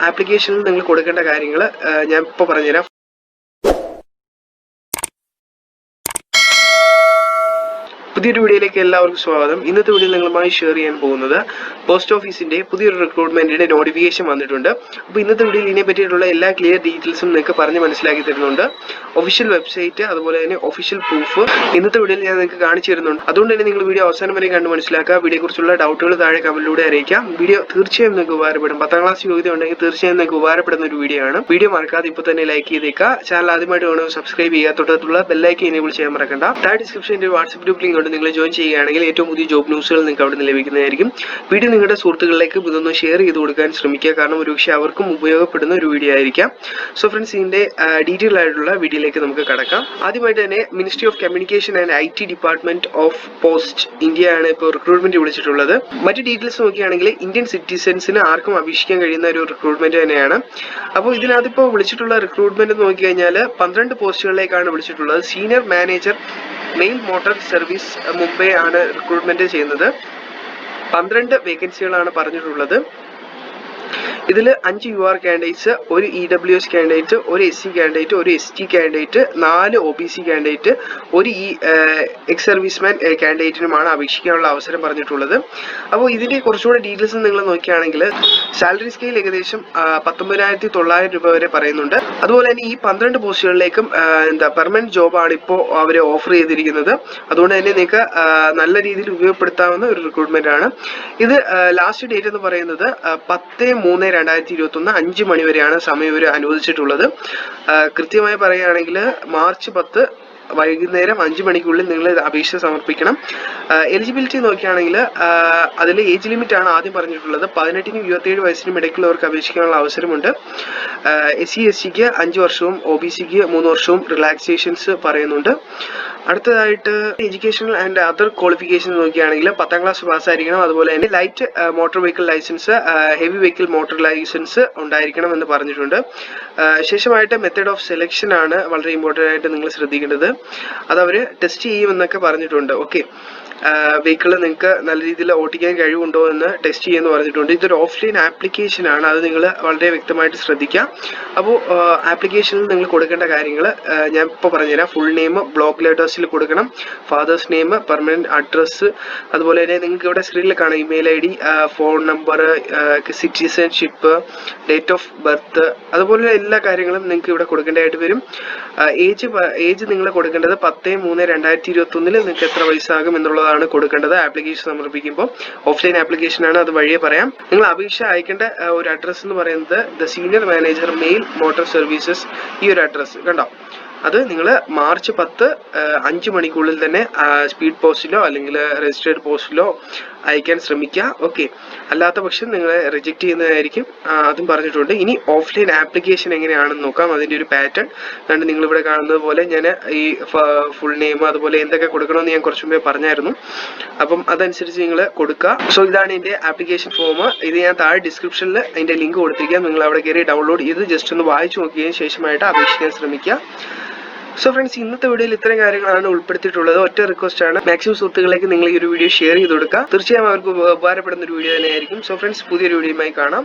ആപ്ലിക്കേഷനിൽ നിങ്ങൾ കൊടുക്കേണ്ട കാര്യങ്ങൾ ഞാൻ ഇപ്പോൾ പറഞ്ഞുതരാം. പുതിയൊരു വീഡിയോയിലേക്ക് എല്ലാവർക്കും സ്വാഗതം. ഇന്നത്തെ വീഡിയോയിൽ നിങ്ങളുമായി ഷെയർ ചെയ്യാൻ പോകുന്നത് പോസ്റ്റ് ഓഫീസിന്റെ പുതിയൊരു റിക്രൂട്ട്മെന്റിന്റെ നോട്ടിഫിക്കേഷൻ വന്നിട്ടുണ്ട്. അപ്പോൾ ഇന്നത്തെ വീഡിയോയിൽ ഇതിനെ പറ്റിയിട്ടുള്ള എല്ലാ ക്ലിയർ ഡീറ്റെയിൽസും നിങ്ങൾക്ക് പറഞ്ഞ് മനസ്സിലാക്കി തരുന്നുണ്ട്. ഒഫീഷ്യൽ വെബ്സൈറ്റ് അതുപോലെ തന്നെ ഒഫീഷ്യൽ പ്രൂഫ് ഇന്നത്തെ വീഡിയോയിൽ ഞാൻ നിങ്ങൾക്ക് കാണിച്ചു തരുന്നുണ്ട്. അതുകൊണ്ട് തന്നെ നിങ്ങൾ വീഡിയോ അവസാനം വരെ കണ്ട് മനസ്സിലാക്കുക. വീഡിയോയെക്കുറിച്ചുള്ള ഡൗട്ടുകൾ താഴെ കമന്റിലൂടെ അറിയിക്കാം. വീഡിയോ തീർച്ചയായും നിങ്ങൾക്ക് ഉപകാരപ്പെടും. 10ാം ക്ലാസ് യോഗ്യത ഉണ്ടെങ്കിൽ തീർച്ചയായും നിങ്ങൾക്ക് ഉപകാരപ്പെടുന്ന ഒരു വീഡിയോ ആണ്. വീഡിയോ മറക്കാതെ ഇപ്പോൾ തന്നെ ലൈക്ക് ചെയ്തേക്കുക. ചാനൽ ആദ്യമായിട്ട് വേണമെങ്കിൽ സബ്സ്ക്രൈബ് ചെയ്യുക. തൊട്ടടുത്തുള്ള ബെല്ലൈക്കൻ എനേബിൾ ചെയ്യാൻ മറക്കണ്ട. താഴെ ഡിസ്ക്രിപ്ഷനിൽ വാട്സ്ആപ്പ് ഗ്രൂപ്പ് ലിങ്ക് ഉണ്ട്. നിങ്ങൾ ജോയിൻ ചെയ്യുകയാണെങ്കിൽ ഏറ്റവും പുതിയ ജോബ് ന്യൂസുകൾ നിങ്ങൾക്ക് അവിടെ നിന്ന് ലഭിക്കുന്നതായിരിക്കും. വീഡിയോ നിങ്ങളുടെ സുഹൃത്തുക്കളിലേക്ക് ഇതൊന്ന് ഷെയർ ചെയ്ത് കൊടുക്കാൻ ശ്രമിക്കുക. കാരണം ഒരുപക്ഷെ അവർക്കും ഉപയോഗപ്പെടുന്ന ഒരു വീഡിയോ ആയിരിക്കാം. സോ ഫ്രണ്ട്സ്, ഇതിന്റെ ഡീറ്റെയിൽ ആയിട്ടുള്ള വീഡിയോയിലേക്ക് നമുക്ക് കടക്കാം. ആദ്യമായിട്ട് തന്നെ ministry of communication and IT department of post ഇന്ത്യയാണ് ഇപ്പോൾ റിക്രൂട്ട്മെന്റ് വിളിച്ചിട്ടുള്ളത്. മറ്റ് ഡീറ്റെയിൽസ് നോക്കുകയാണെങ്കിൽ ഇന്ത്യൻ സിറ്റിസൺസിന് ആർക്കും അപേക്ഷിക്കാൻ കഴിയുന്ന ഒരു റിക്രൂട്ട്മെന്റ് തന്നെയാണ്. അപ്പോൾ ഇതിനകത്തിപ്പോൾ വിളിച്ചിട്ടുള്ള റിക്രൂട്ട്മെന്റ് നോക്കി കഴിഞ്ഞാൽ 12 പോസ്റ്റുകളിലേക്കാണ് വിളിച്ചിട്ടുള്ളത്. Senior manager mail motor service Mumbai ആണ് റിക്രൂട്ട്മെന്റ് ചെയ്യുന്നത്. 12 വേക്കൻസികളാണ് പറഞ്ഞിട്ടുള്ളത്. ഇതിൽ 5 UR കാൻഡിഡേറ്റ്സ്, ഒരു EWS കാൻഡിഡേറ്റ്, ഒരു SC കാൻഡിഡേറ്റ്, ഒരു ST കാൻഡിഡേറ്റ്, 4 OBC കാൻഡിഡേറ്റ്, ഒരു എക്സ് സർവീസ്മാൻ കാൻഡിഡേറ്റിനുമാണ് അപേക്ഷിക്കാനുള്ള അവസരം പറഞ്ഞിട്ടുള്ളത്. അപ്പോൾ ഇതിന്റെ കുറച്ചുകൂടെ ഡീറ്റെയിൽസ് നിങ്ങൾ നോക്കുകയാണെങ്കിൽ സാലറി സ്കെയിൽ ഏകദേശം 19,900 രൂപ വരെ പറയുന്നുണ്ട്. അതുപോലെ തന്നെ ഈ 12 പോസ്റ്റുകളിലേക്കും പെർമനന്റ് ജോബാണ് ഇപ്പോൾ അവർ ഓഫർ ചെയ്തിരിക്കുന്നത്. അതുകൊണ്ട് തന്നെ നിങ്ങൾക്ക് നല്ല രീതിയിൽ ഉപയോഗപ്പെടുത്താവുന്ന ഒരു റിക്രൂട്ട്മെന്റ് ആണ് ഇത്. ലാസ്റ്റ് ഡേറ്റ് എന്ന് പറയുന്നത് 10/3/2021 5 മണി വരെയാണ് സമയം ഇവർ അനുവദിച്ചിട്ടുള്ളത്. കൃത്യമായി പറയുകയാണെങ്കിൽ മാർച്ച് 10 വൈകുന്നേരം 5 മണിക്കുള്ളിൽ നിങ്ങൾ അപേക്ഷ സമർപ്പിക്കണം. എലിജിബിലിറ്റി നോക്കുകയാണെങ്കിൽ അതിൽ ഏജ് ലിമിറ്റ് ആണ് ആദ്യം പറഞ്ഞിട്ടുള്ളത്. 18-നും 27 വയസ്സിനും ഇടയ്ക്കുള്ളവർക്ക് അപേക്ഷിക്കാനുള്ള അവസരമുണ്ട്. SC SCക്ക് 5 വർഷവും OBCക്ക് 3 വർഷവും റിലാക്സേഷൻസ് പറയുന്നുണ്ട്. അടുത്തതായിട്ട് എഡ്യൂക്കേഷണൽ ആൻഡ് അതർ ക്വാളിഫിക്കേഷൻ നോക്കുകയാണെങ്കിൽ 10ാം ക്ലാസ് പാസ്സായിരിക്കണം. അതുപോലെ തന്നെ light motor vehicle licence, heavy vehicle motor licence ഉണ്ടായിരിക്കണം എന്ന് പറഞ്ഞിട്ടുണ്ട്. ശേഷമായിട്ട് മെത്തേഡ് ഓഫ് സെലക്ഷൻ ആണ് വളരെ ഇമ്പോർട്ടൻ്റ് ആയിട്ട് നിങ്ങൾ ശ്രദ്ധിക്കേണ്ടത്. അത് അവർ ടെസ്റ്റ് ചെയ്യുമെന്നൊക്കെ പറഞ്ഞിട്ടുണ്ട്. ഓക്കെ, വെഹിക്കിൾ നിങ്ങൾക്ക് നല്ല രീതിയിൽ ഓടിക്കാൻ കഴിവുണ്ടോ എന്ന് ടെസ്റ്റ് ചെയ്യുമെന്ന് പറഞ്ഞിട്ടുണ്ട്. ഇതൊരു ഓഫ്ലൈൻ ആപ്ലിക്കേഷൻ ആണ്, അത് നിങ്ങൾ വളരെ വ്യക്തമായിട്ട് ശ്രദ്ധിക്കാം. അപ്പോൾ ആപ്ലിക്കേഷനിൽ നിങ്ങൾ കൊടുക്കേണ്ട കാര്യങ്ങൾ ഞാൻ ഇപ്പോൾ പറഞ്ഞുതരാം. ഫുൾ നെയിം ബ്ലോക്ക് ലെറ്റേഴ്സിൽ കൊടുക്കണം, ഫാദേഴ്സ് നെയിം, പെർമനന്റ് അഡ്രസ്സ്, അതുപോലെ തന്നെ നിങ്ങൾക്ക് ഇവിടെ സ്ക്രീനിൽ കാണാം email ID, phone number, citizenship, date of birth, അതുപോലെ എല്ലാ കാര്യങ്ങളും നിങ്ങൾക്ക് ഇവിടെ കൊടുക്കേണ്ടതായിട്ട് വരും. ഏജ് നിങ്ങൾ കൊടുക്കേണ്ടത് 10/3/2021 നിങ്ങൾക്ക് എത്ര വയസ്സാകും എന്നുള്ളതാണ് കൊടുക്കേണ്ടത് ആപ്ലിക്കേഷൻ സമർപ്പിക്കുമ്പോൾ. ഓഫ്ലൈൻ ആപ്ലിക്കേഷൻ ആണ്, അത് വഴിയെ പറയാം. നിങ്ങൾ അപേക്ഷ അയക്കേണ്ട ഒരു അഡ്രസ്സ് എന്ന് പറയുന്നത് the senior manager mail motor services, ഈ ഒരു അഡ്രസ്സ് കണ്ടോ, അത് നിങ്ങൾ മാർച്ച് 10 5 മണിക്കുള്ളിൽ തന്നെ സ്പീഡ് പോസ്റ്റിലോ അല്ലെങ്കിൽ രജിസ്റ്റേർഡ് പോസ്റ്റിലോ അയക്കാൻ ശ്രമിക്കുക. ഓക്കെ, അല്ലാത്ത പക്ഷം നിങ്ങളെ റിജക്ട് ചെയ്യുന്നതായിരിക്കും, അതും പറഞ്ഞിട്ടുണ്ട്. ഇനി ഓഫ്ലൈൻ ആപ്ലിക്കേഷൻ എങ്ങനെയാണെന്ന് നോക്കാം. അതിൻ്റെ ഒരു പാറ്റേൺ കണ്ട് നിങ്ങളിവിടെ കാണുന്നത് പോലെ ഞാൻ ഈ ഫുൾ നെയിം അതുപോലെ എന്തൊക്കെ കൊടുക്കണമെന്ന് ഞാൻ കുറച്ച് മുമ്പേ പറഞ്ഞായിരുന്നു. അപ്പം അതനുസരിച്ച് നിങ്ങൾ കൊടുക്കുക. സോ ഇതാണ് എൻ്റെ ആപ്ലിക്കേഷൻ ഫോം. ഇത് ഞാൻ താഴെ ഡിസ്ക്രിപ്ഷനിൽ അതിൻ്റെ ലിങ്ക് കൊടുത്തിരിക്കാം. നിങ്ങൾ അവിടെ കയറി ഡൗൺലോഡ് ചെയ്ത് ജസ്റ്റ് ഒന്ന് വായിച്ചു നോക്കിയതിന് ശേഷമായിട്ട് അപേക്ഷിക്കാൻ ശ്രമിക്കുക. സോ ഫ്രണ്ട്സ്, ഇന്നത്തെ വീഡിയോയിൽ ഇത്രയും കാര്യങ്ങളാണ് ഉൾപ്പെടുത്തിയിട്ടുള്ളത്. ഒറ്റ റിക്വസ്റ്റ് ആണ്, മാക്സിമം സുഹൃത്തുക്കളിലേക്ക് നിങ്ങൾ ഈ ഒരു വീഡിയോ ഷെയർ ചെയ്ത് കൊടുക്കുക. തീർച്ചയായും അവർക്ക് ഉപകാരപ്പെടുന്ന ഒരു വീഡിയോ തന്നെയായിരിക്കും. സോ ഫ്രണ്ട്സ്, പുതിയൊരു വീഡിയോയുമായി കാണാം.